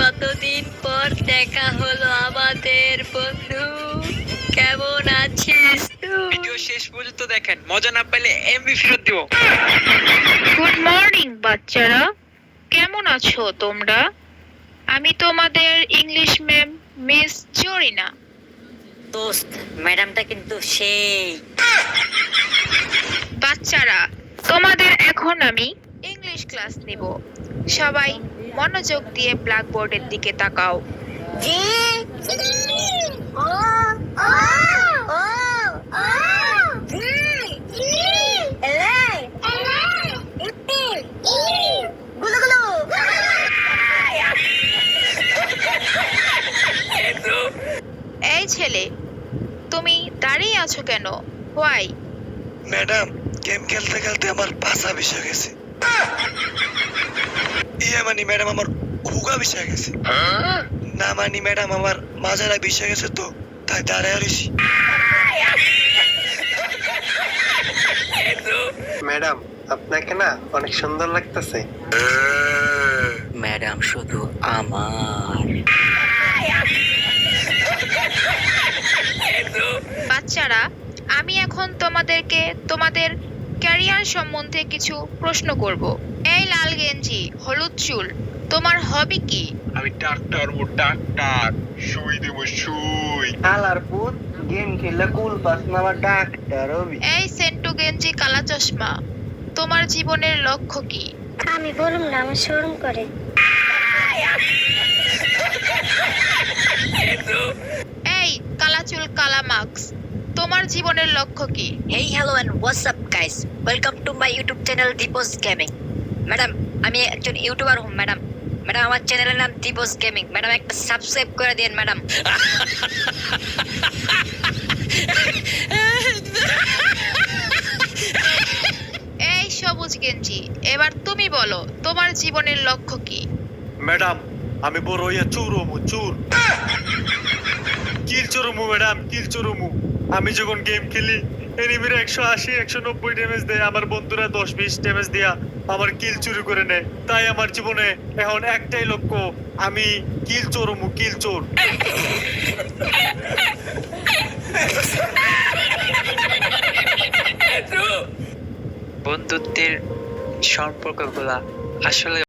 কতদিন পর দেখা হলো আমাদের বন্ধু। কেমন আছিস তুই? ভিডিও শেষ পর্যন্ত দেখেন, মজা না পেলে এমবি ফেরত দিব। গুড মর্নিং বাচ্চারা, কেমন আছো তোমরা? আমি তোমাদের ইংলিশ ম্যাম মিস জরিনা। দোস্ত, ম্যাডামটা কিন্তু সেই। বাচ্চারা, তোমাদের এখন আমি ইংলিশ ক্লাস নিব। সবাই মনোযোগ দিয়ে ব্ল্যাকবোর্ডের দিকে তাকাও। জি। ও ও ও ও জি জি এলে এলে ইপি ই গুলু গুলু। এই ছেলে, তুমি দাঁড়িয়ে আছো কেন? হোয়াই? ম্যাডাম, গেম খেলতে খেলতে আমার পাছা বিষে গেছে। মানে ম্যাডাম আমার হুগা বিষে গেছে। না মানি ম্যাডাম, আমার মাজারা বিষে গেছে, তো তাই দাঁড়ায় রইছি। ম্যাডাম, আপনাকে না অনেক সুন্দর লাগতেছে। ম্যাডাম শুধু আমার। বাচ্চারা, আমি এখন তোমাদেরকে তোমাদের ক্যারিয়ার সম্বন্ধে কিছু প্রশ্ন করব। এই লাল গেঞ্জি, হলুদ চুল, তোমার হবি কি? আমি ডাক্তার ও ডাক্তার, সুই দেব সুই। আলার পুত গেম খেললে কুল পাস না আমার ডাক্তার হবি। এই সেন্টু গেঞ্জি, কালা চশমা, তোমার জীবনের লক্ষ্য কি? আমি বলুম না, আমার শরম করে। এই কালা চুল, কালা মাস্ক, তোমার জীবনের লক্ষ্য কি? Hey, hello and what's up guys? Welcome to my YouTube channel Deepos Gaming. Madam, আমি একজন ইউটিউবার হুম ম্যাডাম। ম্যাডাম, আমার চ্যানেলের নাম দীপস গেমিং। ম্যাডাম, একটা সাবস্ক্রাইব করে দিন ম্যাডাম। এই সবুজ গেঞ্জি, এবার তুমি বলো তোমার জীবনের লক্ষ্য কি? ম্যাডাম, আমি বড় হইয়া চুরমু চুর। কিল চুরমু ম্যাডাম, কিল চুরমু। আমি যখন গেম খেলি এনিমিরা 180 190 ড্যামেজ দেয়, আমার বন্ধুরা 10-20 ড্যামেজ দিয়া আমার কিল চুরি করে নেয়। তাই আমার জীবনে এখন একটাই লক্ষ্য, আমি কিল চোরমু, কিল চোর। বন্ধুত্বের সম্পর্কগুলা আসলে